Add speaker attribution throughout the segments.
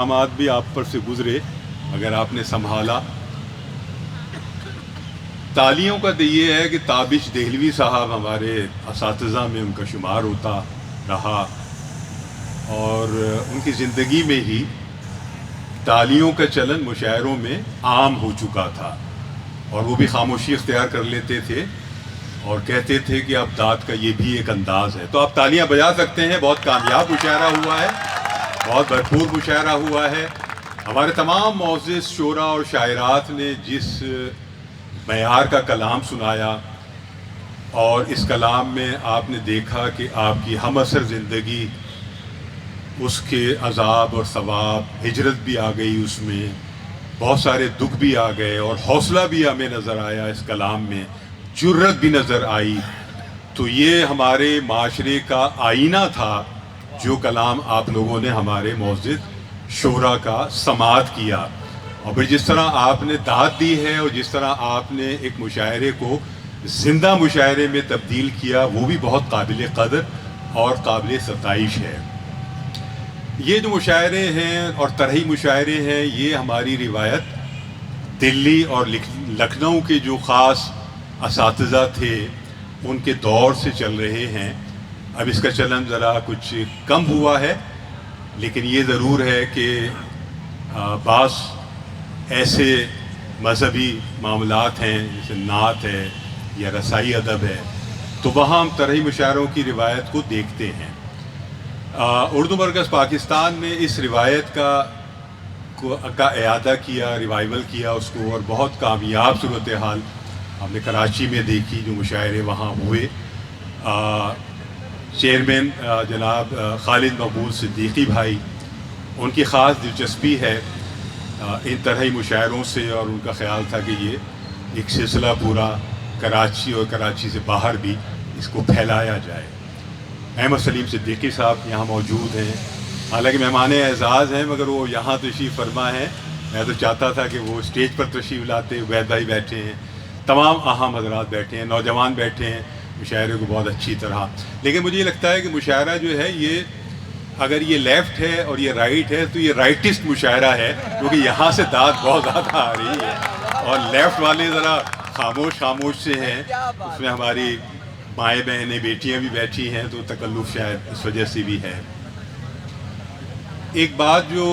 Speaker 1: मकामात भी आप पर से गुजरे अगर आपने संभाला। तालियों का तो ये है कि ताबिश देहलवी साहब हमारे असातिज़ा में उनका शुमार होता रहा और उनकी ज़िंदगी में ही तालियों का चलन मुशायरों में आम हो चुका था और वो भी खामोशी इख्तियार कर लेते थे और कहते थे कि अब दाद का ये भी एक अंदाज़ है। तो आप तालियां बजा सकते हैं। बहुत कामयाब मुशायरा हुआ है, बहुत भरपूर मुशायरा हुआ है। हमारे तमाम मोअज़्ज़िज़ शोरा और शायरात ने जिस मयार का कलाम सुनाया और इस कलाम में आपने देखा कि आपकी हमअसर ज़िंदगी, उसके अज़ाब और सवाब, हिजरत भी आ गई, उसमें बहुत सारे दुख भी आ गए और हौसला भी हमें नज़र आया इस कलाम में, जुर्रत भी नज़र आई। तो ये हमारे माशरे का आईना था जो कलाम आप लोगों ने हमारे मोअज़्ज़िज़ शोरा का समाअत किया। और फिर जिस तरह आपने दाद दी है और जिस तरह आपने एक मुशायरे को ज़िंदा मुशायरे में तब्दील किया, वो भी बहुत काबिल कदर और काबिल सताइश है। ये जो मुशायरे हैं और तरही मुशायरे हैं, ये हमारी रिवायत दिल्ली और लखनऊ के जो ख़ास असातिज़ा थे उनके दौर से चल रहे हैं। अब इसका चलन ज़रा कुछ कम हुआ है, लेकिन ये ज़रूर है कि बास ऐसे मजहबी मामलात हैं जैसे नात है या रसाई अदब है, तो वहाँ हम तरही मुशायरों की रिवायत को देखते हैं। उर्दू मरकज़ पाकिस्तान ने इस रिवायत का इआदा किया, रिवाइवल किया उसको, और बहुत कामयाब सूरत हाल हमने कराची में देखी जो मुशायरे वहाँ हुए। चेयरमैन जनाब खालिद मकबूल सिद्दीकी भाई, उनकी ख़ास दिलचस्पी है इन तरह मुशायरों से, और उनका ख़्याल था कि ये एक सिलसिला पूरा कराची और कराची से बाहर भी इसको फैलाया जाए। अहमद सलीम सिद्दीकी साहब यहाँ मौजूद हैं, हालांकि मेहमान एज़ाज़ हैं मगर वो यहाँ तशरीफ़ फरमा हैं। मैं तो चाहता था कि वो स्टेज पर तशरीफ़ लाते। वैद भाई बैठे हैं, तमाम अहम हज़रात बैठे हैं, नौजवान बैठे हैं मुशायरे को बहुत अच्छी तरह। लेकिन मुझे ये लगता है कि मुशायरा जो है ये, अगर ये लेफ़्ट है और ये राइट है तो ये राइटिस्ट मुशायरा है, क्योंकि यहाँ से दाद बहुत ज़्यादा आ रही है और लेफ़्ट वाले ज़रा खामोश से हैं। उसमें हमारी माएँ बहनें बेटियाँ भी बैठी हैं, तो तकल्लुफ़ शायद इस वजह से भी है। एक बात जो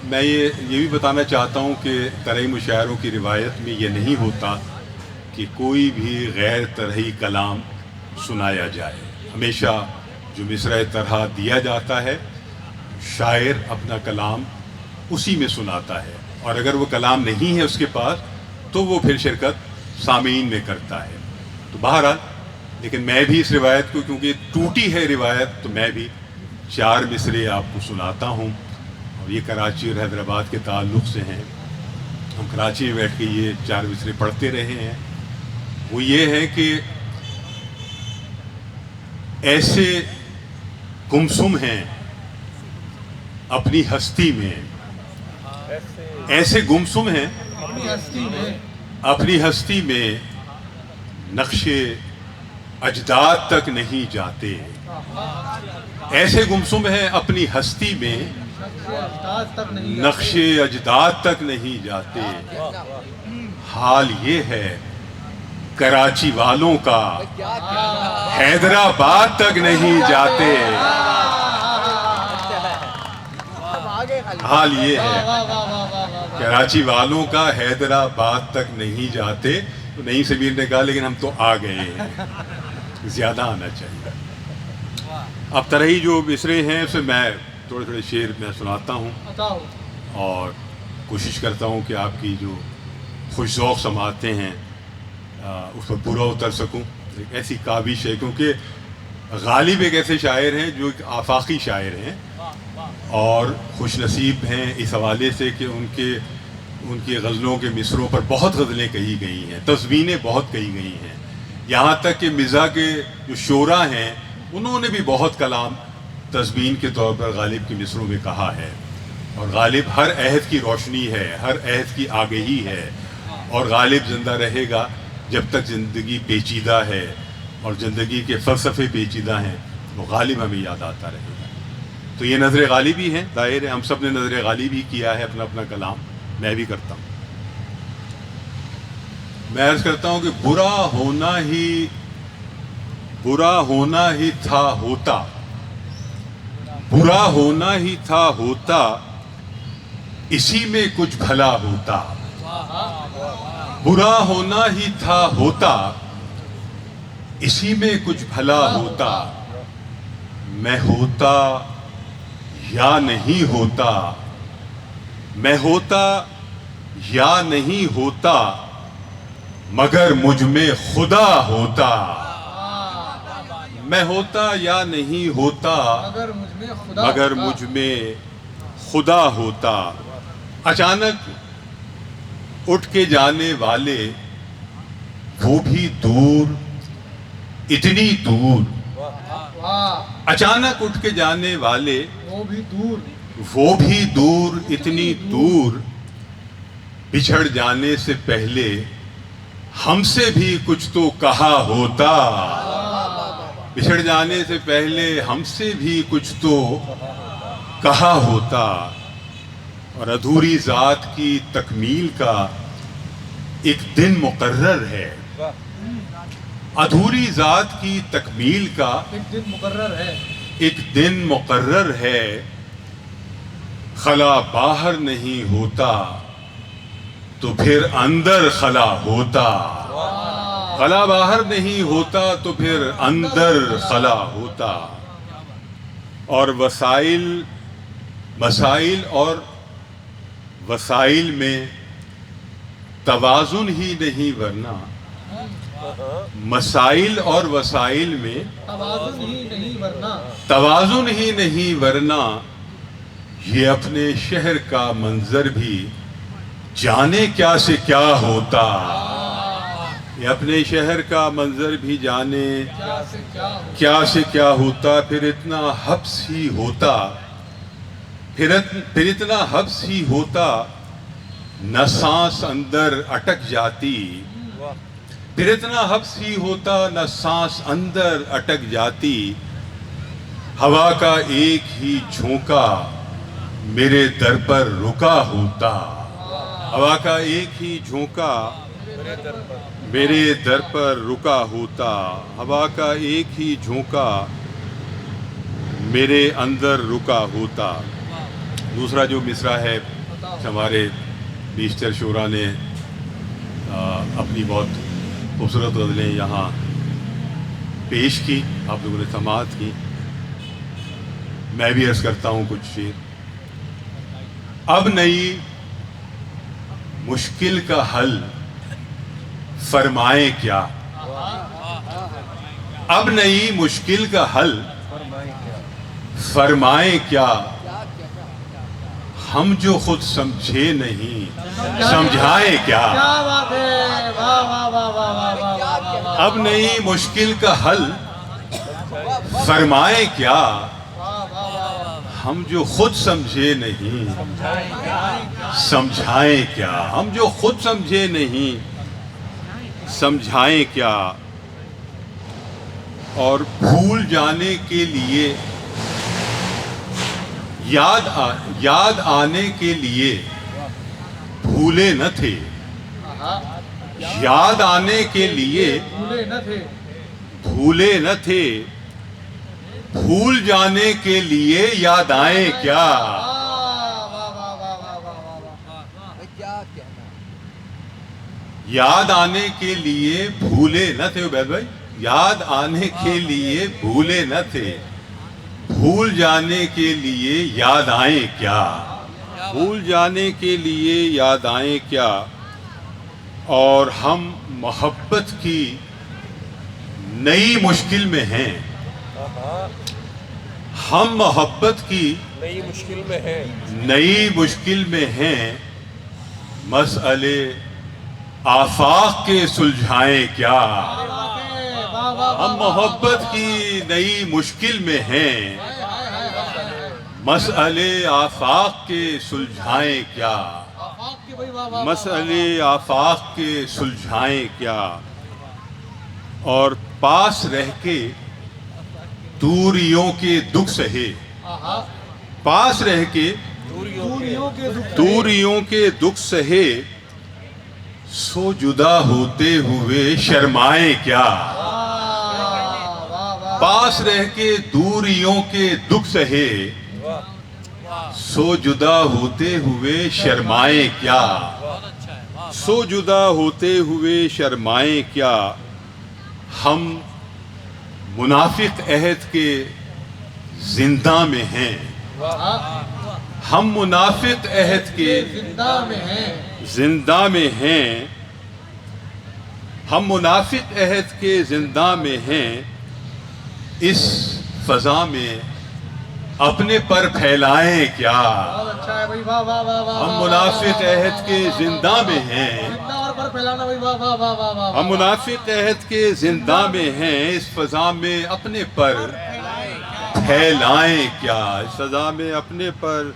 Speaker 1: मैं ये भी बताना चाहता हूँ कि तरही मुशायरों की रिवायत में ये नहीं होता कि कोई भी गैर तरही कलाम सुनाया जाए। हमेशा जो मिसरा तरह दिया जाता है, शायर अपना कलाम उसी में सुनाता है, और अगर वो कलाम नहीं है उसके पास तो वो फिर शिरकत सामीन में करता है। तो बहरहाल, लेकिन मैं भी इस रिवायत को, क्योंकि टूटी है रिवायत, तो मैं भी 4 मिसरे आपको सुनाता हूँ। और ये कराची और हैदराबाद के ताल्लुक़ से हैं। हम कराची में बैठ के ये 4 मिसरे पढ़ते रहे हैं। वो ये है कि ऐसे गुमसुम हैं अपनी हस्ती में, ऐसे गुमसुम हैं अपनी हस्ती में, नक्शे अजदाद तक नहीं जाते। ऐसे गुमसुम हैं अपनी हस्ती में, नक्शे अजदाद तक नहीं जाते। हाल ये है कराची वालों का, हैदराबाद तक नहीं जाते। हाल ये है कराची वालों का, हैदराबाद तक नहीं जाते। तो नहीं समीर ने कहा, लेकिन हम तो आ गए हैं, ज़्यादा आना चाहिए। अब तरही जो मिसरे हैं उससे मैं थोड़े शेर मैं सुनाता हूँ और कोशिश करता हूँ कि आपकी जो खुशौक़ समातें हैं उस पर पूरा उतर सकूं। एक ऐसी काबिश है, क्योंकि गालिब एक ऐसे शायर हैं जो एक आफाकी शायर हैं और खुश नसीब हैं इस हवाले से कि उनकी गज़लों के मिसरों पर बहुत गज़लें कही गई हैं, तस्वीनें बहुत कही गई हैं। यहाँ तक कि मिज़ा के जो शोरा हैं उन्होंने भी बहुत कलाम तस्वीन के तौर पर गालिब के मिसरों में कहा है। और गालिब हर अहद की रोशनी है, हर अहद की आगही है, और गालिब ज़िंदा रहेगा जब तक ज़िंदगी पेचीदा है और ज़िंदगी के फ़लसफ़े पेचीदा हैं। वो गालिब हमें याद आता रहेगा। تو یہ نظر غالبی ہے، ظاہر ہے ہم سب نے نظر غالبی کیا ہے اپنا اپنا کلام، میں بھی کرتا ہوں. میں عرض کرتا ہوں کہ برا ہونا ہی تھا ہوتا، برا ہونا ہی تھا ہوتا، اسی میں کچھ بھلا ہوتا. برا ہونا ہی تھا ہوتا، اسی میں کچھ بھلا ہوتا. میں ہوتا یا نہیں ہوتا، میں ہوتا یا نہیں ہوتا، مگر مجھ میں خدا ہوتا. میں ہوتا یا نہیں ہوتا، مگر مجھ میں خدا ہوتا. اچانک اٹھ کے جانے والے وہ بھی دور، اتنی دور. اچانک اٹھ کے جانے والے وہ بھی دور، اتنی دور. بچھڑ جانے سے پہلے ہم سے بھی کچھ تو کہا ہوتا. بچھڑ جانے سے پہلے ہم سے بھی کچھ تو کہا ہوتا. اور ادھوری ذات کی تکمیل کا ایک دن مقرر ہے. ادھوری ذات کی تکمیل کا ایک دن مقرر ہے. خلا باہر نہیں ہوتا تو پھر اندر خلا ہوتا. خلا باہر نہیں ہوتا تو پھر اندر خلا ہوتا. اور مسائل اور وسائل میں توازن ہی نہیں، ورنہ مسائل اور وسائل میں توازن ہی نہیں، ورنہ یہ اپنے شہر کا منظر بھی جانے کیا سے کیا ہوتا. یہ اپنے شہر کا منظر بھی جانے کیا سے کیا ہوتا. پھر اتنا حبس ہی ہوتا، پھر اتنا حبس ہی ہوتا، نہ سانس اندر اٹک جاتی. پھر اتنا حبس ہی ہوتا، نہ سانس اندر اٹک جاتی. ہوا کا ایک ہی جھونکا میرے در پر رکا ہوتا. ہوا کا ایک ہی جھونکا میرے در پر رکا ہوتا. ہوا کا ایک ہی جھونکا میرے اندر رکا ہوتا. دوسرا جو مصرع ہے ہمارے بیشتر شعراء نے اپنی بہت خوبصورت غزلیں یہاں پیش کی، آپ لوگوں نے سماعت کی. میں بھی عرض کرتا ہوں کچھ شعر. اب نئی مشکل کا حل فرمائیں کیا، اب نئی مشکل کا حل فرمائیں کیا، ہم جو خود سمجھے نہیں سمجھائیں کیا. اب نئی مشکل کا حل فرمائیں کیا، ہم جو خود سمجھے نہیں سمجھائیں کیا. ہم جو خود سمجھے نہیں سمجھائیں کیا. اور بھول جانے کے لیے یاد آنے کے لیے بھولے نہ تھے. یاد آنے کے لیے بھولے نہ تھے، بھول جانے کے لیے یاد آئیں کیا. یاد آنے کے لیے بھولے نہ تھے عبید بھائی، یاد آنے کے لیے بھولے نہ تھے، بھول جانے کے لیے یاد آئیں کیا. بھول جانے کے لیے یاد آئیں کیا. اور ہم محبت کی نئی مشکل میں ہیں. ہم محبت کی نئی مشکل میں ہیں. مسئلے آفاق کے سلجھائیں کیا. ہم محبت کی نئی مشکل میں ہیں. مسئلے آفاق کے سلجھائیں کیا. مسئلے آفاق کے سلجھائیں کیا. اور پاس رہ کے دوریوں کے دکھ سہے. पास रह के दूरियों के दुख सहे, सो जुदा होते हुए शर्माए क्या। पास रह के दूरियों के दुख सहे, सो जुदा होते हुए शर्माए क्या। सो जुदा होते हुए शर्माए क्या। हम मुनाफिक अहद के जिंदा में हैं। हम मुनाफिक अहद के जिंदा में हैं। हम मुनाफिक अहद के जिंदा में हैं। इस फजा में अपने पर फैलाएं क्या। हम मुनाफिक अहद के जिंदा में हैं। हम मुनाफिक अहद के जिंदा में हैं। इस फजा में अपने पर फैलाएं क्या। इस फजा में अपने पर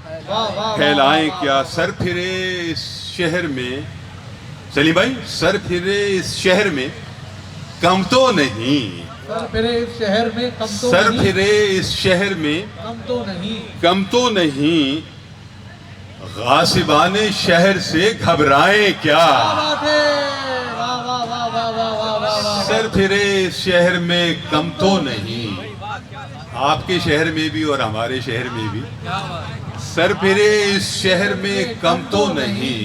Speaker 1: फैलाएं क्या। सर फिरे इस शहर में, सलीम भाई, सर फिरे इस शहर में कम तो नहीं।
Speaker 2: सर फिरे इस शहर में कम तो
Speaker 1: सर
Speaker 2: नहीं।
Speaker 1: फिरे इस शहर में
Speaker 2: कम तो नहीं।
Speaker 1: कम तो नहीं। गासिबाने शहर से घबराएं क्या।
Speaker 2: क्या बात है, वाह वाह वाह वाह वाह वाह वाह वाह।
Speaker 1: सर फिरे इस शहर में कम तो नहीं। आपके शहर में भी और हमारे शहर में भी सर फिरे इस शहर में कम तो नहीं।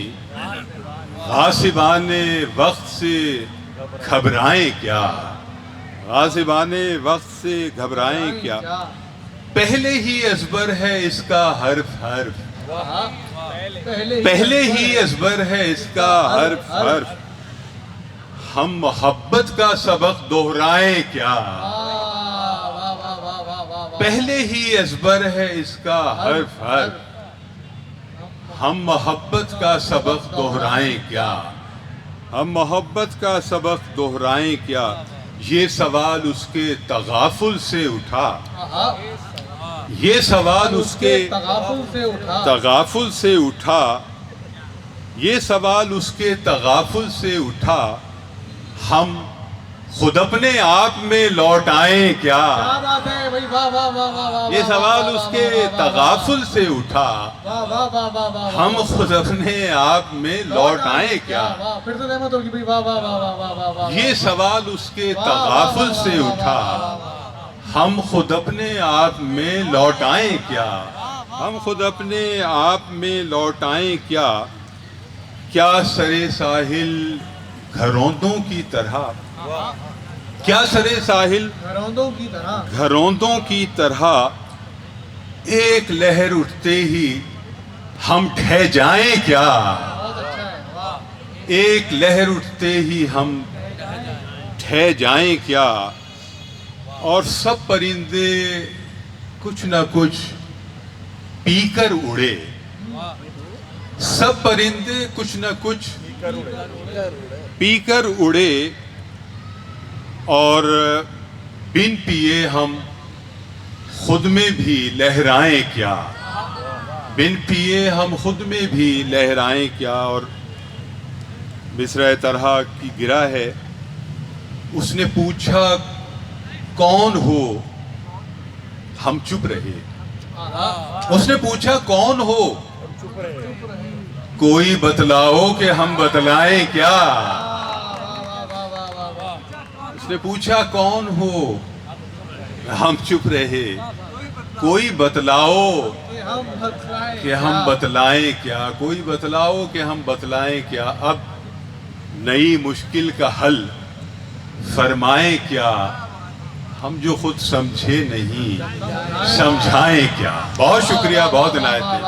Speaker 1: गासिबाने वक्त से घबराएं क्या। गासिबाने वक्त से घबराएं क्या। पहले ही अजबर है इसका हर्फ हर्फ। पहले ही अजबर है इसका हर्फ हर्फ। हम मोहब्बत का सबक दोहराएं क्या। पहले ही अजबर है इसका हर्फ हर्फ। हम मोहब्बत का सबक दोहराएं क्या। हम मोहब्बत का सबक दोहराएं क्या। ये सवाल उसके तगाफुल से उठा। ये सवाल उसके
Speaker 2: तगाफुल से उठा।
Speaker 1: तगाफुल से उठा। ये सवाल उसके तगाफुल से उठा। हम खुद अपने आप में लौट आए क्या।
Speaker 2: क्या बात है भाई, वाह वाह वाह वाह वाह।
Speaker 1: ये सवाल उसके तगाफुल से उठा।
Speaker 2: वाह वाह वाह वाह वाह।
Speaker 1: हम खुद अपने आप में लौट आए क्या।
Speaker 2: वाह, फिर से रहमत होगी भाई, वाह वाह वाह वाह वाह वाह वाह।
Speaker 1: ये सवाल उसके तगाफुल से उठा। हम खुद अपने आप में लौट आए क्या। हम खुद अपने आप में लौट आए क्या। क्या सरे साहिल घरौंदों की तरह। क्या सरे साहिल
Speaker 2: घरौंदों की तरह।
Speaker 1: घरौंदों की तरह एक लहर उठते ही हम ढह जाएं क्या।
Speaker 2: बहुत अच्छा है, वाह।
Speaker 1: एक लहर उठते ही हम ढह जाएं क्या। और सब परिंदे कुछ न कुछ पीकर उड़े। सब परिंदे कुछ न कुछ पीकर उड़े। और बिन पिए हम खुद में भी लहराएं क्या। बिन पिए हम खुद में भी लहराएं क्या। और मिसरा तरह की गिरा है। उसने पूछा कौन हो, हम चुप रहे। उसने पूछा कौन हो, कोई बतलाओ कि हम बतलाएं क्या। उसने पूछा कौन हो, हम चुप रहे। कोई बतलाओ कि हम बतलाएं क्या। कोई बतलाओ कि हम बतलाएं क्या। अब नई मुश्किल का हल फरमाएं क्या। हम जो खुद समझे नहीं समझाएं क्या। बहुत शुक्रिया, बहुत इनायत है।